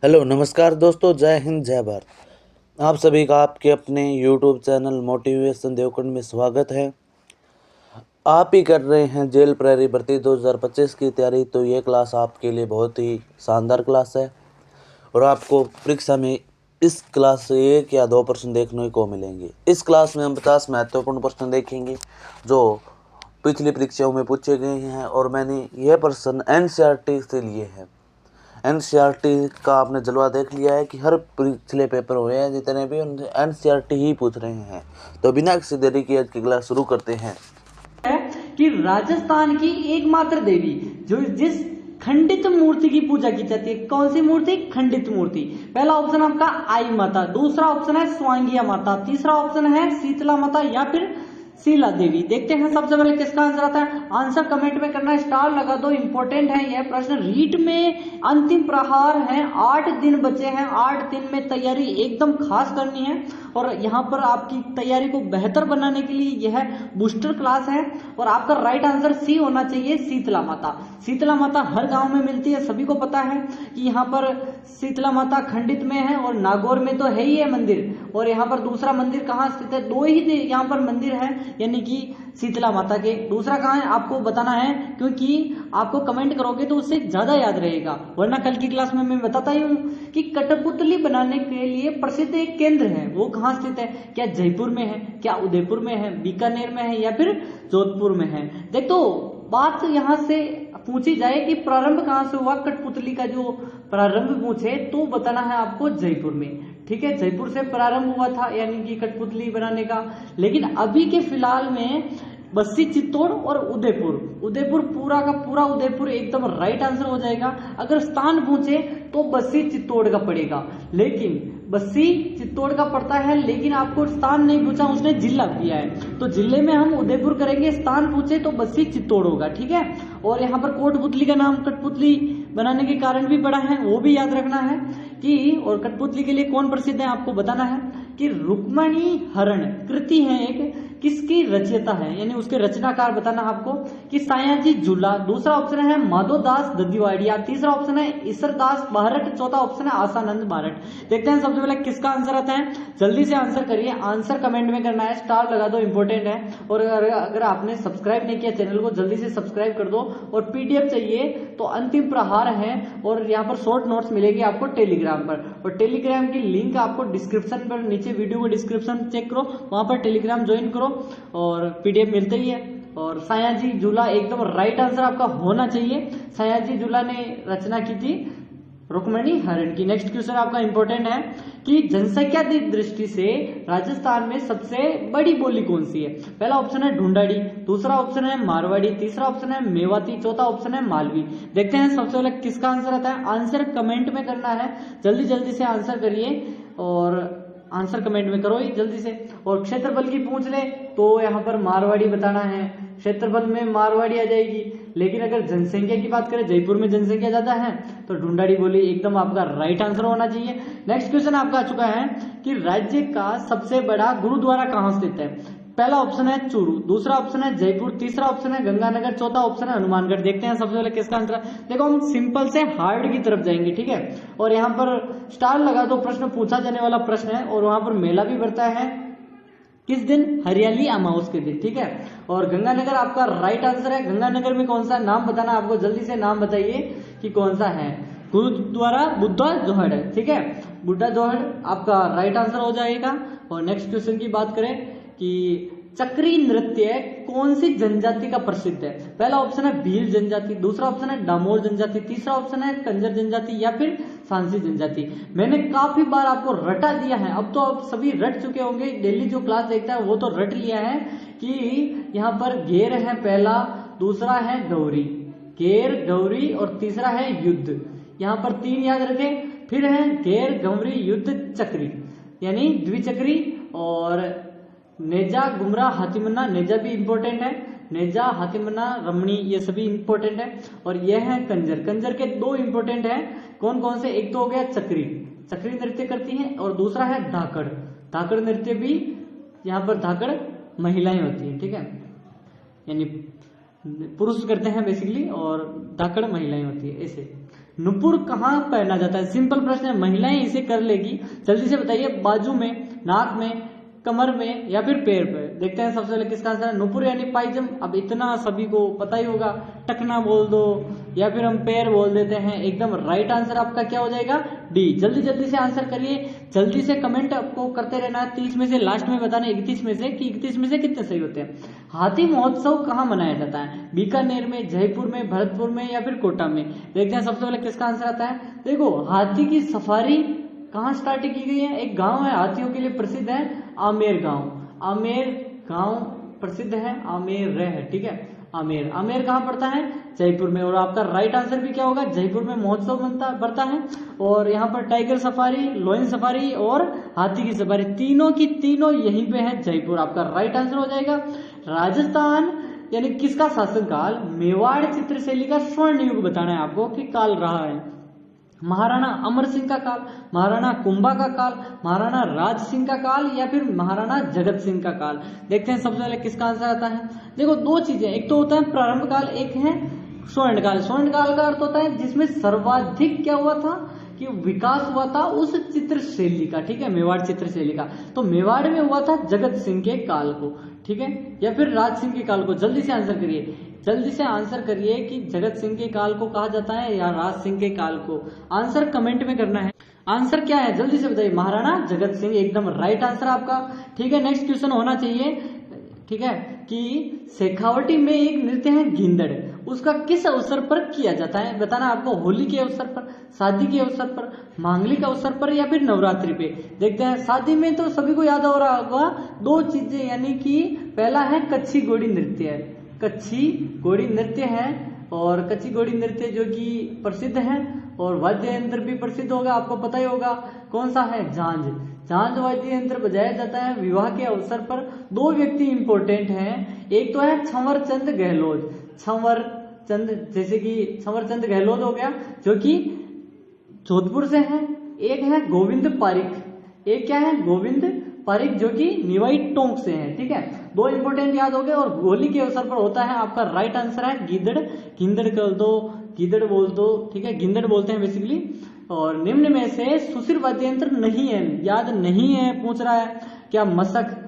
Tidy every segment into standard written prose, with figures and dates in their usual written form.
Hello नमस्कार दोस्तों, जय हिंद जय भारत। आप सभी का आपके अपने यूट्यूब चैनल मोटिवेशन देवकुंड में स्वागत है। आप ही कर रहे हैं जेल प्रहरी भर्ती 2025 की तैयारी, तो ये क्लास आपके लिए बहुत ही शानदार क्लास है और आपको परीक्षा में इस क्लास से 1 या 2 प्रश्न देखने को मिलेंगे। इस क्लास में हम 50 महत्वपूर्ण प्रश्न देखेंगे जो पिछली परीक्षाओं में पूछे गए हैं और मैंने यह प्रश्न एनसीईआरटी से लिए हैं। एनसीईआरटी का आपने जलवा देख लिया है कि हर पिछले पेपर हुए हैं जितने भी उनसे एनसीईआरटी ही पूछ रहे हैं। तो बिना किसी देरी की आज की क्लास शुरू करते हैं। कि राजस्थान की एकमात्र देवी जो जिस खंडित मूर्ति की पूजा की जाती है, कौन सी मूर्ति? खंडित मूर्ति। पहला ऑप्शन आपका आई माता, दूसरा ऑप्शन है स्वांगिया माता, तीसरा ऑप्शन है शीतला माता या फिर शीला देवी। देखते हैं सबसे पहले किसका आंसर आता है। आंसर कमेंट में करना है, स्टार लगा दो, इंपॉर्टेंट है यह प्रश्न। रीट में अंतिम प्रहार है, 8 दिन बचे हैं, 8 दिन में तैयारी एकदम खास करनी है और यहाँ पर आपकी तैयारी को बेहतर बनाने के लिए यह बूस्टर क्लास है और आपका राइट आंसर सी होना चाहिए, शीतला माता। शीतला माता हर गांव में मिलती है, सभी को पता है कि यहाँ पर शीतला माता खंडित में है और नागौर में तो है ही है मंदिर, और यहाँ पर दूसरा मंदिर कहाँ स्थित है? 2 ही यहाँ पर मंदिर है, यानी कि शीतला माता के। दूसरा कहाँ है आपको बताना है, क्योंकि आपको कमेंट करोगे तो उससे ज्यादा याद रहेगा, वरना कल की क्लास में मैं बताता ही हूँ कि कठपुतली बनाने के लिए प्रसिद्ध एक केंद्र है, वो कहाँ स्थित है? क्या जयपुर में है, क्या उदयपुर में है, बीकानेर में है या फिर जोधपुर में है? देखो बात यहाँ से पूछी जाए कि प्रारंभ कहाँ से हुआ कठपुतली का, जो प्रारंभ पूछे तो बताना है आपको जयपुर में। ठीक है, जयपुर से प्रारंभ हुआ था यानी कि कठपुतली बनाने का। लेकिन अभी के फिलहाल में बस्सी चित्तौड़ और उदयपुर, उदयपुर पूरा का पूरा उदयपुर एकदम राइट आंसर हो जाएगा। अगर स्थान पूछे तो बस्सी चित्तौड़ का पड़ेगा, लेकिन बस्सी चित्तौड़ का पड़ता है, लेकिन आपको स्थान नहीं पूछा, उसने जिला दिया है, तो जिले में हम उदयपुर करेंगे। स्थान पूछे तो बस्सी चित्तौड़ होगा। ठीक है, और यहाँ पर कोटपुतली का नाम कठपुतली बनाने के कारण भी पड़ा है, वो भी याद रखना है कि, और कठपुतली के लिए कौन प्रसिद्ध है आपको बताना है कि रुक्मणी हरण कृति है एक, किसकी रचयिता है, यानी उसके रचनाकार बताना आपको कि सायाजी झूला। दूसरा ऑप्शन है माधोदास ददिवाड़िया, तीसरा ऑप्शन है ईसरदास बारट, चौथा ऑप्शन है आसानंद बारट। देखते हैं सबसे पहले किसका आंसर आता है, जल्दी से आंसर करिए। आंसर कमेंट में करना है, स्टार लगा दो, इंपॉर्टेंट है। और अगर आपने सब्सक्राइब नहीं किया चैनल को, जल्दी से सब्सक्राइब कर दो। और पीडीएफ चाहिए तो अंतिम प्रहार है, और यहाँ पर शॉर्ट नोट्स मिलेगी आपको टेलीग्राम पर, और टेलीग्राम की लिंक आपको डिस्क्रिप्शन पर, नीचे वीडियो को डिस्क्रिप्शन चेक करो, वहां पर टेलीग्राम ज्वाइन करो और पीडीएफ मिलते ही है। और सायाजी झूला एकदम राइट आंसर आपका होना चाहिए। सायाजी झूला ने रचना की थी रुक्मणी हरण की। नेक्स्ट क्वेश्चन आपका इंपॉर्टेंट है कि जनसंख्या की दृष्टि से राजस्थान में सबसे बड़ी बोली कौन सी है? पहला ऑप्शन है ढूंढाड़ी, दूसरा ऑप्शन है मारवाड़ी, तीसरा ऑप्शन है मेवाती, चौथा ऑप्शन है मालवी। देखते हैं सबसे पहले किसका आंसर आता है। आंसर कमेंट में करना है, जल्दी जल्दी से आंसर करिए और आंसर कमेंट में करो ही जल्दी से। और क्षेत्रफल की पूछ ले तो यहाँ पर मारवाड़ी बताना है, क्षेत्रफल में मारवाड़ी आ जाएगी। लेकिन अगर जनसंख्या की बात करें, जयपुर में जनसंख्या ज्यादा है, तो ढूंढाड़ी बोली एकदम आपका राइट आंसर होना चाहिए। नेक्स्ट क्वेश्चन आपका आ चुका है कि राज्य का सबसे बड़ा गुरुद्वारा कहाँ स्थित है? पहला ऑप्शन है चूरू, दूसरा ऑप्शन है जयपुर, तीसरा ऑप्शन है गंगानगर, चौथा ऑप्शन है हनुमानगढ़। देखते हैं सबसे पहले किसका आंसर। देखो हम सिंपल से हार्ड की तरफ जाएंगे, ठीक है। और यहाँ पर स्टार लगा दो, प्रश्न पूछा जाने वाला प्रश्न है, और वहां पर मेला भी बढ़ता है किस दिन? हरियाली अमावस के दिन, ठीक है। और गंगानगर आपका राइट आंसर है। गंगानगर में कौन सा नाम बताना आपको, जल्दी से नाम बताइए कि कौन सा है। गुरुद्वारा बुद्धा जोहड़ है, ठीक है, बुद्धा जोहड़ आपका राइट आंसर हो जाएगा। और नेक्स्ट क्वेश्चन की बात करें कि चक्री नृत्य कौन सी जनजाति का प्रसिद्ध है? पहला ऑप्शन है भील जनजाति, दूसरा ऑप्शन है डामोर जनजाति, तीसरा ऑप्शन है कंजर जनजाति या फिर सांसी जनजाति। मैंने काफी बार आपको रटा दिया है, अब तो आप सभी रट चुके होंगे, डेली जो क्लास देखता है वो तो रट लिया है कि यहाँ पर घेर है पहला, दूसरा है गौरी, घेर गौरी, और तीसरा है युद्ध। यहाँ पर 3 याद रखें, फिर है घेर गौरी युद्ध चक्री यानी द्विचक्री, और नेजा गुमरा हातिमना, नेजा भी इंपॉर्टेंट है, नेजा हातिमना रमणी ये सभी इंपॉर्टेंट है। और यह है कंजर, कंजर के 2 इंपॉर्टेंट है, कौन कौन से? एक तो हो गया चक्री, चक्री नृत्य करती है, और दूसरा है धाकड़, धाकड़ नृत्य भी, यहाँ पर धाकड़ महिलाएं होती है, ठीक है, यानी पुरुष करते हैं बेसिकली और धाकड़ महिलाएं होती है ऐसे। नुपुर कहाँ पहना जाता है? सिंपल प्रश्न है, महिलाएं इसे कर लेगी। जल्दी से बताइए, बाजू में, नाक में, कमर में या फिर पैर पे। देखते हैं सबसे पहले किसका आंसर है। नुपुर यानी पाइजम। अब इतना सभी को पता ही होगा, टकना बोल दो या फिर हम पैर बोल देते हैं। एकदम राइट आंसर आपका क्या हो जाएगा? डी। जल्दी जल्दी से आंसर करिए, जल्दी से कमेंट आपको करते रहना है। 30 में से लास्ट में बताना 31 में से कि 31 में से कितने सही होते हैं। हाथी महोत्सव कहाँ मनाया जाता है? बीकानेर में, जयपुर में, भरतपुर में या फिर कोटा में। देखते हैं सबसे पहले किसका आंसर आता है। देखो, हाथी की सफारी कहाँ स्टार्ट की गई है? एक गांव है हाथियों के लिए प्रसिद्ध है, आमेर गांव। आमेर गांव प्रसिद्ध है, आमेर है, ठीक है। आमेर, आमेर कहाँ पड़ता है? जयपुर में। और आपका राइट आंसर भी क्या होगा? जयपुर में महोत्सव बढ़ता है। और यहाँ पर टाइगर सफारी, लोयन सफारी और हाथी की सफारी, तीनों की तीनों यहीं पे है, जयपुर। आपका राइट आंसर हो जाएगा। राजस्थान यानी किसका शासनकाल? मेवाड़ चित्रशैली का स्वर्ण युग बताना है आपको कि काल रहा है। महाराणा अमर सिंह का काल, महाराणा कुंभा का काल, महाराणा राज सिंह का काल या फिर महाराणा जगत सिंह का काल। देखते हैं सबसे पहले किसका आंसर आता है। देखो, दो चीजें, एक तो होता है प्रारंभ काल, एक है स्वर्ण काल। स्वर्ण काल का अर्थ होता है जिसमें सर्वाधिक क्या हुआ था कि विकास हुआ था उस चित्रशैली का, ठीक है, मेवाड़ चित्रशैली का। तो मेवाड़ में हुआ था जगत सिंह के काल को, ठीक है, या फिर राज सिंह के काल को। जल्दी से आंसर करिए, जल्दी से आंसर करिए कि जगत सिंह के काल को कहा जाता है या राज सिंह के काल को। आंसर कमेंट में करना है। आंसर क्या है जल्दी से बताइए। महाराणा जगत सिंह, एकदम राइट आंसर आपका, ठीक है। नेक्स्ट क्वेश्चन होना चाहिए, ठीक है, कि शेखावटी में एक नृत्य है गिंदड़, उसका किस अवसर पर किया जाता है बताना आपको। होली के अवसर पर, शादी के अवसर पर, मांगलिक अवसर पर या फिर नवरात्रि पे। देखते हैं, शादी में तो सभी को याद हो रहा होगा दो चीजें, यानी कि पहला है कच्छी घोड़ी नृत्य, कच्छी घोड़ी नृत्य है, और कच्छी घोड़ी नृत्य जो कि प्रसिद्ध है, और वाद्य यंत्र भी प्रसिद्ध होगा, आपको पता ही होगा कौन सा है, झांझ। झांझ वाद्य यंत्र बजाया जाता है विवाह के अवसर पर। दो व्यक्ति इंपॉर्टेंट हैं, एक तो है छंवर चंद गहलोत, छंवर चंद, जैसे कि छंवर चंद गहलोत हो गया जो कि जोधपुर से है। एक है गोविंद पारिक, एक क्या है, गोविंद पारिक जो कि निवाई टोंक से है, ठीक है। दो इंपॉर्टेंट याद हो गए। और होली के अवसर पर होता है, आपका राइट आंसर है गिद्दड़, गिंदड़ कर दो, गिद्दड़ बोल दो, ठीक है, गिंदड़ बोलते हैं बेसिकली। और निम्न में से सुशिर वाद्य यंत्र नहीं है, याद नहीं है, पूछ रहा है क्या, मशक,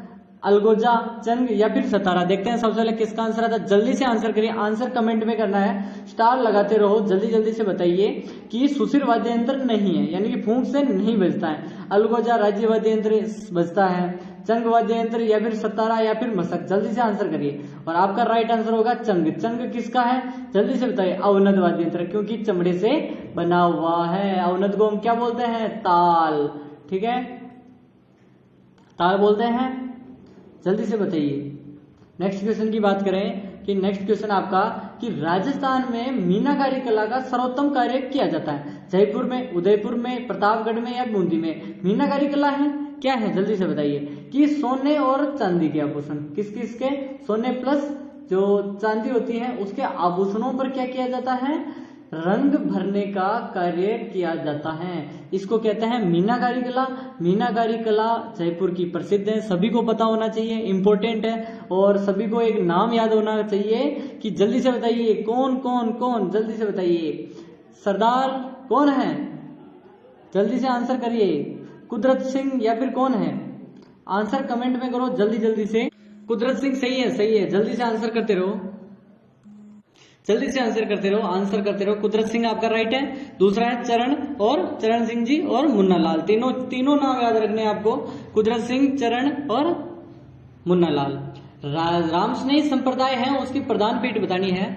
अलगोजा, चंग या फिर सतारा। देखते हैं सबसे पहले किसका आंसर आता है। जल्दी से आंसर करिए, आंसर कमेंट में करना है, स्टार लगाते रहो, जल्दी जल्दी से बताइए कि सुशिर वाद्य यंत्र नहीं है, यानी कि फूंक से नहीं बजता है। अलगोजा राज्य वाद्य यंत्र बजता है, चंग वाद्य यंत्र या फिर सतारा या फिर मशक। जल्दी से आंसर करिए, और आपका राइट आंसर होगा चंग। चंग किसका है जल्दी से बताइए। अवनद वाद्य यंत्र, क्योंकि चमड़े से बना हुआ है। अवनद को हम क्या बोलते हैं, ताल, ठीक है, ताल बोलते हैं। जल्दी से बताइए। नेक्स्ट क्वेश्चन की बात करें कि नेक्स्ट क्वेश्चन आपका कि राजस्थान में मीनाकारी कला का सर्वोत्तम कार्य किया जाता है। जयपुर में, उदयपुर में, प्रतापगढ़ में या बूंदी में मीनाकारी कला है, क्या है जल्दी से बताइए। कि सोने और चांदी के आभूषण, किस किस के, सोने प्लस जो चांदी होती है उसके आभूषणों पर क्या किया जाता है, रंग भरने का कार्य किया जाता है। इसको कहते हैं मीनाकारी कला। मीनाकारी कला जयपुर की प्रसिद्ध है, सभी को पता होना चाहिए, इंपॉर्टेंट है, और सभी को एक नाम याद होना चाहिए कि जल्दी से बताइए कौन कौन कौन, जल्दी से बताइए। सरदार कौन है, जल्दी से आंसर करिए। कुदरत सिंह या फिर कौन है, आंसर कमेंट में करो जल्दी जल्दी से। कुदरत सिंह सही है, सही है, जल्दी से आंसर करते रहो, जल्दी से आंसर करते रहो, आंसर करते रहो। कुदरत सिंह आपका राइट है। दूसरा है चरण, और चरण सिंह जी और मुन्ना लाल, तीनों नाम याद रखने हैं आपको, कुदरत सिंह, चरण और मुन्ना लाल। राम स्नेही संप्रदाय है, उसकी प्रधान पीठ बतानी है।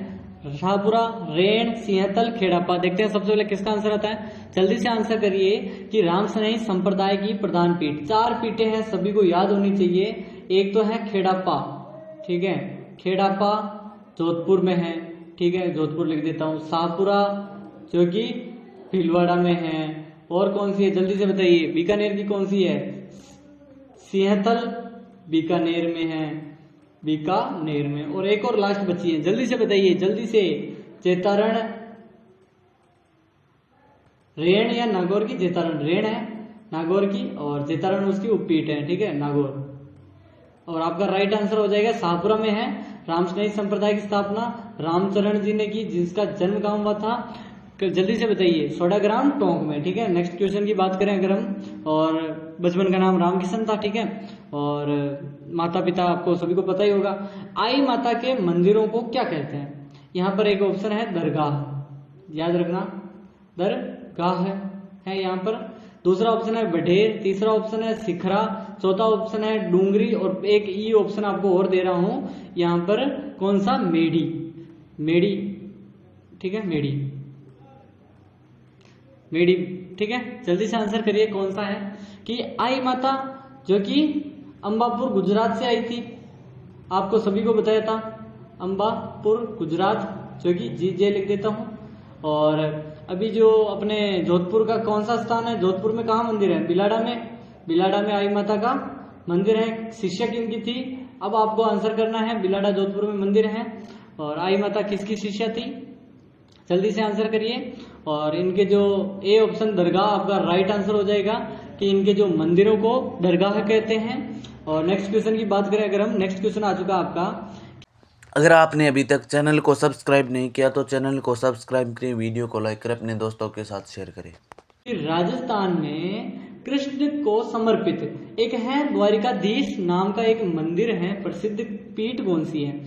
शाहपुरा, रेण, सिंहतल, खेड़ापा। देखते हैं सबसे पहले किसका आंसर आता है, जल्दी से आंसर करिए कि राम स्नेही संप्रदाय की प्रधान पीठ। 4 पीठें हैं, सभी को याद होनी चाहिए। एक तो है खेड़ापा, ठीक है, खेड़ापा जोधपुर में है, ठीक है, जोधपुर लिख देता हूँ। शाहपुरा जो कि भीलवाड़ा में है, और कौन सी है जल्दी से बताइए। बीकानेर की कौन सी है, सिंहतल बीकानेर में है, बीकानेर में। और एक और लास्ट बची है, जल्दी से बताइए, जल्दी से। चेतारण, रेण या नागौर की, चेतारण रेण है नागौर की, और चेतारण उसकी उपपीठ है, ठीक है, नागौर। और आपका राइट आंसर हो जाएगा शाहपुरा में है। रामस्नेही संप्रदाय की स्थापना रामचरण जी ने की, जिसका जन्म कहाँ हुआ था, जल्दी से बताइए। 16 ग्राम टोंक में, ठीक है। नेक्स्ट क्वेश्चन की बात करें अगर हम, और बचपन का नाम रामकिशन था, ठीक है। और माता पिता आपको सभी को पता ही होगा। आई माता के मंदिरों को क्या कहते हैं? यहाँ पर एक ऑप्शन है दरगाह, याद रखना, दरगाह है यहाँ पर। दूसरा ऑप्शन है बढेर, तीसरा ऑप्शन है सिखरा, चौथा ऑप्शन है डूंगरी, और एक ई ऑप्शन आपको और दे रहा हूं यहाँ पर, कौन सा? मेढ़ी, मेढ़ी, ठीक है, मेढ़ी, मेढ़ी, ठीक है। जल्दी से आंसर करिए कौन सा है। कि आई माता जो कि अंबापुर गुजरात से आई थी, आपको सभी को बताया था, अंबापुर गुजरात, जो कि जी जे लिख देता हूं। और अभी जो अपने जोधपुर का कौन सा स्थान है? जोधपुर में कहाँ मंदिर है? बिलाड़ा में, बिलाड़ा में आई माता का मंदिर है। शिष्या किनकी थी? अब आपको आंसर करना है। बिलाड़ा जोधपुर में मंदिर है, और आई माता किसकी शिष्या थी? जल्दी से आंसर करिए। और इनके जो ए ऑप्शन दरगाह आपका राइट आंसर हो जाएगा, कि इनके जो मंदिरों को दरगाह कहते हैं। और नेक्स्ट क्वेश्चन की बात करें अगर हम, नेक्स्ट क्वेश्चन आ चुका आपका। अगर आपने अभी तक चैनल को सब्सक्राइब नहीं किया तो चैनल को सब्सक्राइब करें, वीडियो को लाइक करें, अपने दोस्तों के साथ शेयर करें। राजस्थान में कृष्ण को समर्पित एक है द्वारिकाधीश नाम का एक मंदिर है, प्रसिद्ध पीठ कौन सी है?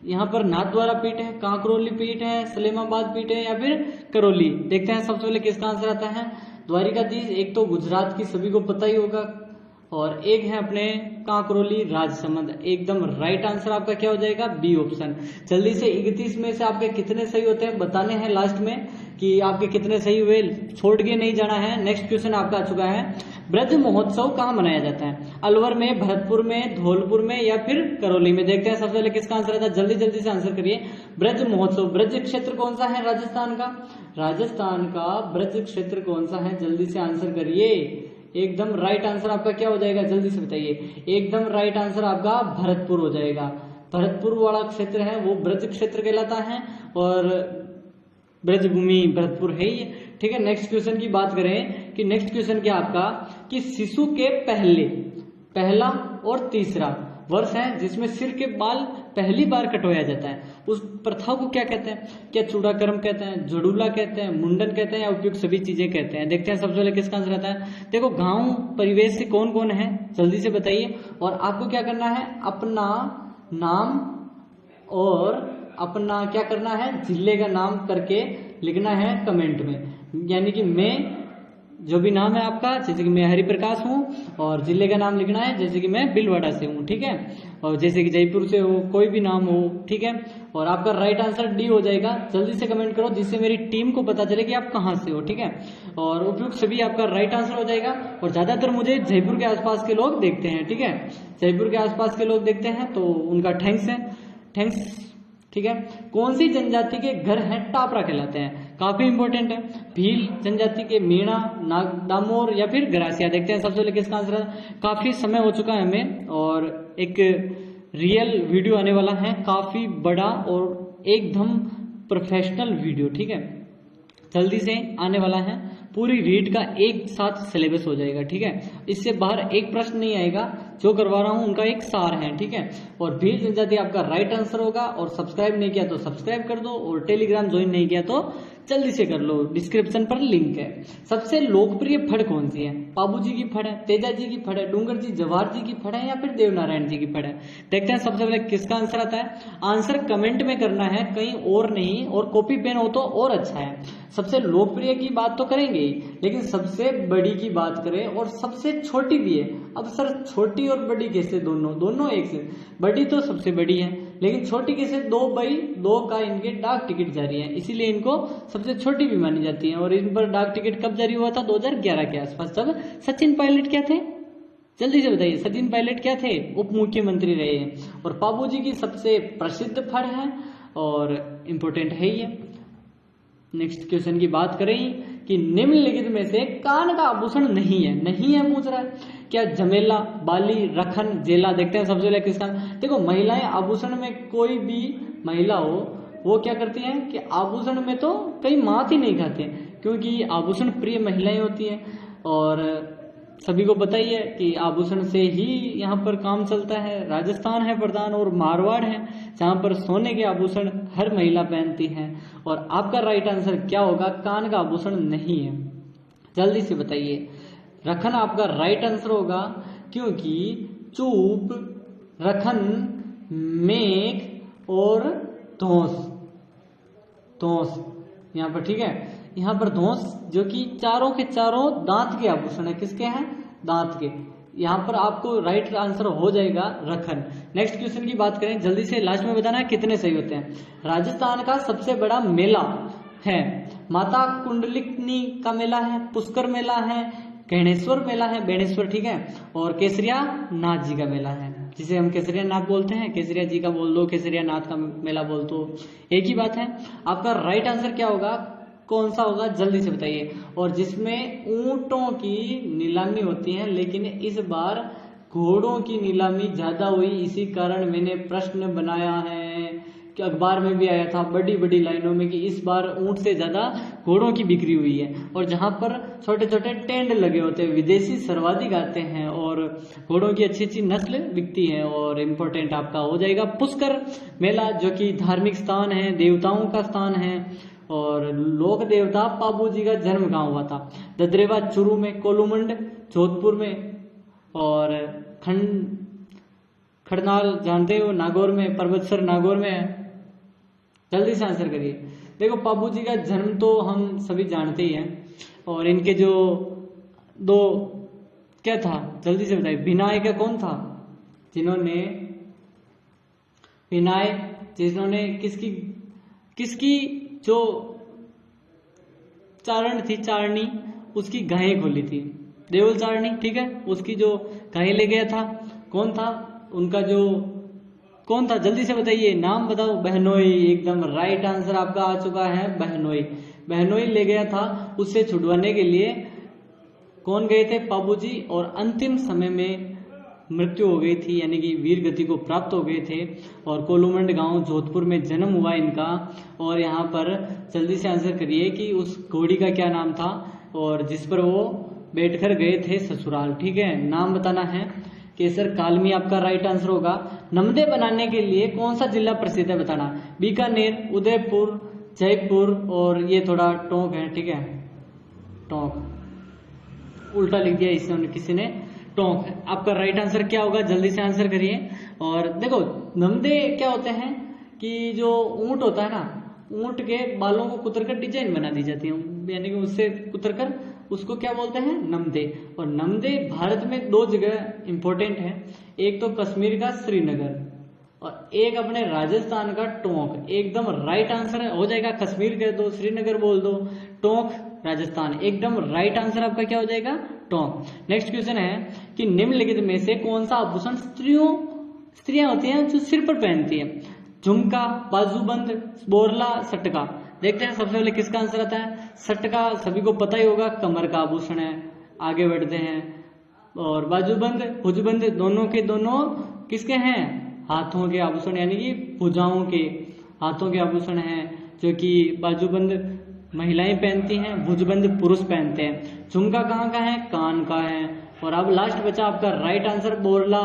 यहाँ पर नाथद्वारा पीठ है, कांकरोली पीठ है, सलेमाबाद पीठ है, या फिर करौली। देखते हैं सबसे पहले किसका आंसर आता है। द्वारिकाधीश एक तो गुजरात की सभी को पता ही होगा, और एक है अपने कांकरोली राजसमंद। एकदम राइट आंसर आपका क्या हो जाएगा? B option. जल्दी से 31 में से आपके कितने सही होते हैं बताने हैं लास्ट में, कि आपके कितने सही हुए, छोड़ के नहीं जाना है। नेक्स्ट क्वेश्चन आपका आ चुका है। ब्रज महोत्सव कहाँ मनाया जाता है? अलवर में, भरतपुर में, धौलपुर में, या फिर करौली में? देखते हैं सबसे पहले किसका आंसर आता है। जल्दी जल्दी से आंसर करिए। ब्रज महोत्सव, ब्रज क्षेत्र कौन सा है राजस्थान का? राजस्थान का ब्रज क्षेत्र कौन सा है? जल्दी से आंसर करिए। एकदम राइट आंसर आपका क्या हो जाएगा? जल्दी से बताइए। एकदम राइट आंसर आपका भरतपुर हो जाएगा। भरतपुर वाला क्षेत्र है वो ब्रज क्षेत्र कहलाता है, और ब्रजभूमि भरतपुर है ही, ठीक है। नेक्स्ट क्वेश्चन की बात करें, कि नेक्स्ट क्वेश्चन क्या आपका, कि शिशु के पहला और तीसरा वर्ष है जिसमें सिर के बाल पहली बार कटवाया जाता है, उस प्रथा को क्या कहते हैं? क्या चूड़ाकर्म कहते हैं, झड़ूला कहते हैं, मुंडन कहते हैं, या उपयुक्त सभी चीजें कहते हैं? देखते हैं सबसे पहले किसका आंसर आता है। देखो गांव परिवेश से कौन कौन है, जल्दी से बताइए। और आपको क्या करना है, अपना नाम और अपना क्या करना है, जिले का नाम करके लिखना है कमेंट में। यानी कि मैं जो भी नाम है आपका, जैसे कि मैं हरिप्रकाश हूँ, और जिले का नाम लिखना है, जैसे कि मैं भीलवाड़ा से हूँ, ठीक है। और जैसे कि जयपुर से हो, कोई भी नाम हो, ठीक है। और आपका राइट आंसर डी हो जाएगा। जल्दी से कमेंट करो जिससे मेरी टीम को पता चले कि आप कहाँ से हो, ठीक है। और उपयुक्त सभी आपका राइट आंसर हो जाएगा। और ज्यादातर मुझे जयपुर के आसपास के लोग देखते हैं, ठीक है। जयपुर के आसपास के लोग देखते हैं तो उनका थैंक्स है, थैंक्स, ठीक है। कौन सी जनजाति के घर हैं टापरा कहलाते हैं? काफी इंपॉर्टेंट है। भील जनजाति के मीणा, नागदामोर, या फिर गरासिया? देखते हैं सबसे पहले किसका आंसर है। काफी समय हो चुका है हमें, और एक रियल वीडियो आने वाला है, काफी बड़ा और एकदम प्रोफेशनल वीडियो, ठीक है। जल्दी से आने वाला है, पूरी रीड का एक साथ सिलेबस हो जाएगा, ठीक है। इससे बाहर एक प्रश्न नहीं आएगा, जो करवा रहा हूं उनका एक सार है, ठीक है। और भील जनजाति आपका राइट आंसर होगा। और सब्सक्राइब नहीं किया तो सब्सक्राइब कर दो, और टेलीग्राम ज्वाइन नहीं किया तो जल्दी से कर लो, डिस्क्रिप्शन पर लिंक है। सबसे लोकप्रिय फड़ कौन सी है? बाबूजी की फड़ है, तेजा जी की फड़ है, डूंगर जी जवाहर जी की फड़ है, या फिर देवनारायण जी की फड़ है? देखते हैं सबसे पहले किसका आंसर आता है। आंसर कमेंट में करना है, कहीं और नहीं, और कॉपी पेन हो तो और अच्छा है। सबसे लोकप्रिय की बात तो करेंगे ही, लेकिन सबसे बड़ी की बात करें, और सबसे छोटी भी है। अब सर छोटी और बड़ी कैसे? दोनों एक से, बड़ी तो सबसे बड़ी है, लेकिन छोटी कैसे? 2/2 का इनके डाक टिकट जारी है, इसीलिए इनको सबसे छोटी भी मानी जाती है। और इन पर डाक टिकट कब जारी हुआ था? 2011 के आसपास, जब सचिन पायलट क्या थे? जल्दी से बताइए, सचिन पायलट क्या थे? उप मुख्यमंत्री रहे हैं। और बाबूजी की सबसे प्रसिद्ध फड़ है, और इम्पोर्टेंट है ही है। नेक्स्ट क्वेश्चन की बात करें, कि निम्नलिखित में से कान का आभूषण नहीं है, नहीं है पूछ रहा है। क्या जमेला, बाली, रखन, जेला? देखते हैं सबसे पहले किसका। देखो महिलाएं आभूषण में, कोई भी महिला हो वो क्या करती हैं कि आभूषण में तो कई मात ही नहीं खाते, क्योंकि आभूषण प्रिय महिलाएं होती हैं। और सभी को पता ही है कि आभूषण से ही यहाँ पर काम चलता है। राजस्थान है प्रधान और मारवाड़ है जहाँ पर सोने के आभूषण हर महिला पहनती है। और आपका राइट आंसर क्या होगा? कान का आभूषण नहीं है। जल्दी से बताइए। रखन आपका राइट आंसर होगा, क्योंकि चूप, रखन, मेघ और धौंस, धौंस यहाँ पर, ठीक है। यहाँ पर धौंस जो कि चारों के चारों दांत के आभूषण है। किसके हैं? दांत के। यहाँ पर आपको राइट आंसर हो जाएगा रखन। नेक्स्ट क्वेश्चन की बात करें, जल्दी से लास्ट में बताना है कितने सही होते हैं। राजस्थान का सबसे बड़ा मेला है, माता कुंडलिनी का मेला है, पुष्कर मेला है, गणेश्वर मेला है, बेणेश्वर, ठीक है, और केसरिया नाथ जी का मेला है, जिसे हम केसरिया नाथ बोलते हैं। केसरिया जी का बोल दो, केसरिया नाथ का मेला बोल दो, एक ही बात है। आपका राइट आंसर क्या होगा? कौन सा होगा? जल्दी से बताइए। और जिसमें ऊंटों की नीलामी होती है, लेकिन इस बार घोड़ों की नीलामी ज्यादा हुई, इसी कारण मैंने प्रश्न बनाया है कि अखबार में भी आया था बड़ी बड़ी लाइनों में कि इस बार ऊंट से ज्यादा घोड़ों की बिक्री हुई है। और जहां पर छोटे छोटे टेंट लगे होते हैं, विदेशी सर्वाधिक आते हैं और घोड़ों की अच्छी अच्छी नस्ल बिकती है। और इम्पोर्टेंट आपका हो जाएगा पुष्कर मेला, जो कि धार्मिक स्थान है, देवताओं का स्थान है और लोक देवता पाबू जी का जन्म कहाँ हुआ था? ददरेवा चूरू में, कोलूमंड जोधपुर में, और खड़नाल जानते हो नागौर में, पर्वतसर नागौर में है। जल्दी से आंसर करिए। देखो, पाबू जी का जन्म तो हम सभी जानते ही हैं, और इनके जो दो क्या था, जल्दी से बताइए। भिनाय का कौन था? जिन्होंने भिनाय, जिन्होंने किसकी जो चारण थी, चारणी, उसकी गायें खोली थी, देवल चारणी, ठीक है, उसकी जो गायें ले गया था, कौन था उनका जो, कौन था? जल्दी से बताइए, नाम बताओ। बहनोई, एकदम राइट आंसर आपका आ चुका है, बहनोई। बहनोई ले गया था, उससे छुड़वाने के लिए कौन गए थे? पाबूजी, और अंतिम समय में मृत्यु हो गई थी, यानी कि वीर गति को प्राप्त हो गए थे। और कोलूमंड गांव जोधपुर में जन्म हुआ इनका। और यहाँ पर जल्दी से आंसर करिए कि उस घोड़ी का क्या नाम था और जिस पर वो बैठकर गए थे ससुराल, ठीक है, नाम बताना है। केसर कालमी आपका राइट आंसर होगा। नमदे बनाने के लिए कौन सा जिला प्रसिद्ध है बताना? बीकानेर, उदयपुर, जयपुर, और ये थोड़ा टोंक है, ठीक है, टोंक उल्टा लिख दिया इसने, किसी ने, टोंक है। आपका राइट आंसर क्या होगा? जल्दी से आंसर करिए। और देखो, नमदे क्या होते हैं कि जो ऊंट होता है ना, ऊंट के बालों को कुतरकर डिजाइन बना दी जाती है, यानी कि उससे कुतरकर उसको क्या बोलते हैं? नमदे। और नमदे भारत में दो जगह इंपॉर्टेंट है, एक तो कश्मीर का श्रीनगर और एक अपने राजस्थान का टोंक। एकदम राइट आंसर हो जाएगा। कश्मीर कह दो, श्रीनगर बोल दो, टोंक राजस्थान, एकदम राइट आंसर आपका क्या हो जाएगा? टोंक। नेक्स्ट क्वेश्चन है कि निम्नलिखित में से कौन सा आभूषण स्त्रियां होती हैं जो सिर पर पहनती है? झुमका, बाजूबंद, बोरला, सटका। देखते हैं सबसे पहले किसका आंसर आता है। सटका सभी को पता ही होगा, कमर का आभूषण है। आगे बढ़ते हैं। और बाजूबंद, भुजबंद, दोनों के दोनों किसके हैं? हाथों के आभूषण, यानी कि भुजाओं के हाथों के आभूषण हैं, जो कि बाजूबंद महिलाएं पहनती हैं, भुजबंद पुरुष पहनते हैं। झुमका कहाँ का है? कान का है। और अब लास्ट बचा आपका राइट आंसर, बोरला,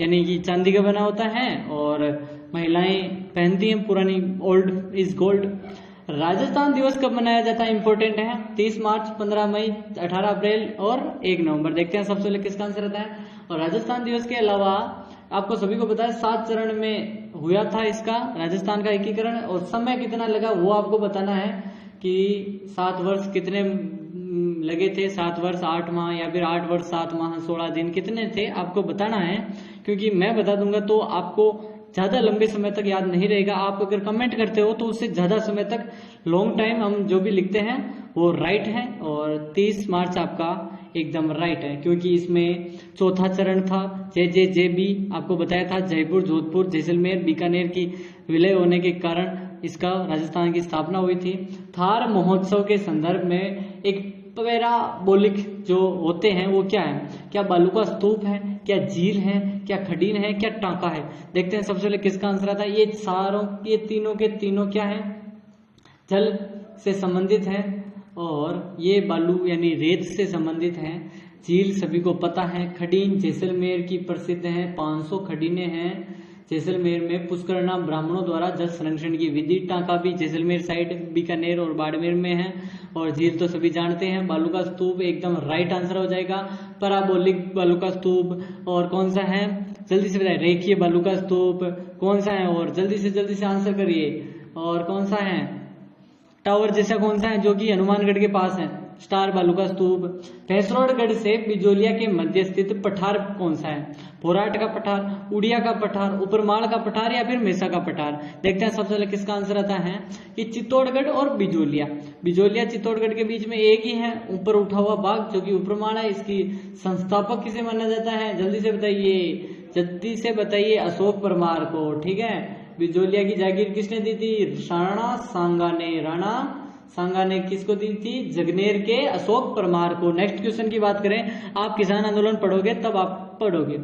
यानी कि चांदी का बना होता है और महिलाएं पहनती हैं, पुरानी, ओल्ड इज गोल्ड। राजस्थान दिवस कब मनाया जाता है? इंपॉर्टेंट है। 30 मार्च, 15 मई, 18 अप्रैल और 1 नवंबर। देखते हैं सबसे पहले किसका आंसर आता है। और राजस्थान दिवस के अलावा आपको सभी को पता है 7 चरण में हुआ था इसका, राजस्थान का एकीकरण। और समय कितना लगा वो आपको बताना है कि 7 वर्ष कितने लगे थे, 7 वर्ष 8 माह या फिर 8 वर्ष 7 माह 16 दिन कितने थे, आपको बताना है। क्योंकि मैं बता दूंगा तो आपको ज्यादा लंबे समय तक याद नहीं रहेगा। आप अगर कमेंट करते हो तो उससे ज्यादा समय तक, लॉन्ग टाइम हम जो भी लिखते हैं वो राइट है। और 30 मार्च आपका एकदम राइट है, क्योंकि इसमें चौथा चरण था, JJJB आपको बताया था, जयपुर, जोधपुर, जैसलमेर, बीकानेर की विलय होने के कारण इसका राजस्थान की स्थापना हुई थी। थार महोत्सव के संदर्भ में एक पैराबोलिक जो होते हैं वो क्या है? क्या बालू का स्तूप है, क्या झील है, क्या खडीन है, क्या टांका है? देखते हैं सबसे पहले किसका आंसर आता है। ये तीनों के तीनों क्या है? जल से संबंधित है और ये बालू यानी रेत से संबंधित है। झील सभी को पता है। खडीन जैसलमेर की प्रसिद्ध है, 500 खडीनें हैं जैसलमेर में। पुष्करणा ब्राह्मणों द्वारा जल संरक्षण की विधि। टांका भी जैसलमेर साइड, बीकानेर और बाड़मेर में है। और झील तो सभी जानते हैं। बालू का स्तूप एकदम राइट आंसर हो जाएगा। पैराबोलिक बालू का स्तूप। और कौन सा है, जल्दी से बताइए। रेखीय बालू का स्तूप कौन सा है, और जल्दी से आंसर करिए। और कौन सा है, टावर जैसा कौन सा है जो कि हनुमानगढ़ के पास है, स्टार बालू का स्तूप। भैंसरोडगढ़ से बिजोलिया के मध्य स्थित पठार कौन सा है, भोराट का पठार, उड़िया का पठार, उपरमाल का पठार या फिर मेसा का पठार। देखते हैं सबसे पहले किसका आंसर आता है कि चित्तौड़गढ़ और बिजोलिया। बिजोलिया चित्तौड़गढ़ के बीच में एक ही है, ऊपर उठा हुआ बाग जो कि उपरमाल है। इसकी संस्थापक किसे माना जाता है, जल्दी से बताइए अशोक परमार को। ठीक है, बिजोलिया की जागीर किसने दी थी, राणा सांगा ने किसको दी थी, जगनेर के अशोक परमार को। नेक्स्ट क्वेश्चन की बात करें, आप किसान आंदोलन पढ़ोगे तब आप पढ़ोगे।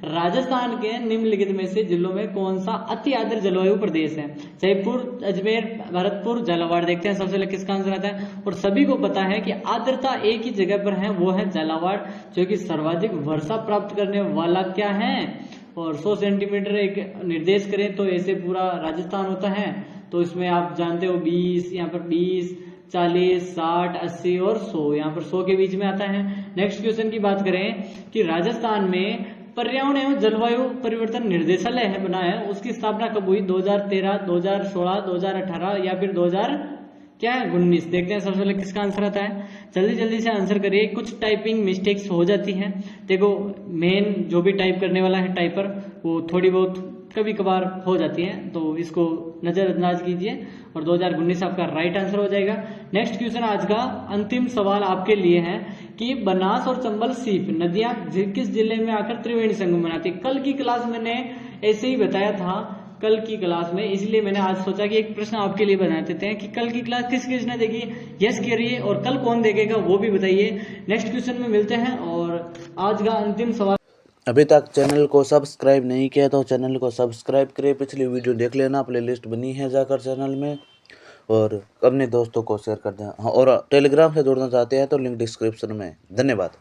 राजस्थान के निम्नलिखित में से जिलों में कौन सा अति आर्द्र जलवायु प्रदेश है, जयपुर, अजमेर, भरतपुर, झालावाड़। देखते हैं सबसे पहले किसका आंसर आता है। और सभी को पता है कि आर्द्रता एक ही जगह पर है, वो है झालावाड़, जो कि सर्वाधिक वर्षा प्राप्त करने वाला क्या है। और 100 सेंटीमीटर एक निर्देश करें तो ऐसे पूरा राजस्थान होता है। तो इसमें आप जानते हो 20, यहाँ पर 20, 40, 60, 80 और 100, यहाँ पर 100 के बीच में आता है। नेक्स्ट क्वेश्चन की बात करें कि राजस्थान में पर्यावरण एवं जलवायु परिवर्तन निर्देशालय है बना है, उसकी स्थापना कब हुई, 2013, 2016, 2018 या फिर 2019। देखते हैं सबसे पहले किसका आंसर आता है। जल्दी से आंसर करिए। कुछ टाइपिंग मिस्टेक्स हो जाती हैं। देखो, मेन जो भी टाइप करने वाला है टाइपर, वो थोड़ी बहुत कभी कभार हो जाती है, तो इसको नजरअंदाज कीजिए। और 2019 आपका राइट आंसर हो जाएगा। नेक्स्ट क्वेश्चन आज का अंतिम सवाल आपके लिए है कि बनास और चंबल सीप नदियां किस जिले में आकर त्रिवेणी संगम बनाती है। कल की क्लास मैंने ऐसे ही बताया था, कल की क्लास में, इसलिए मैंने आज सोचा कि एक प्रश्न आपके लिए बना देते हैं कि कल की क्लास किस किसने देखी, यस करिए, और कल कौन देखेगा वो भी बताइए। नेक्स्ट क्वेश्चन में मिलते हैं। और आज का अंतिम सवाल, अभी तक चैनल को सब्सक्राइब नहीं किया तो चैनल को सब्सक्राइब करिए। पिछली वीडियो देख लेना, प्लेलिस्ट बनी है जाकर चैनल में, और अपने दोस्तों को शेयर कर दें। और टेलीग्राम से जुड़ना चाहते हैं तो लिंक डिस्क्रिप्शन में। धन्यवाद।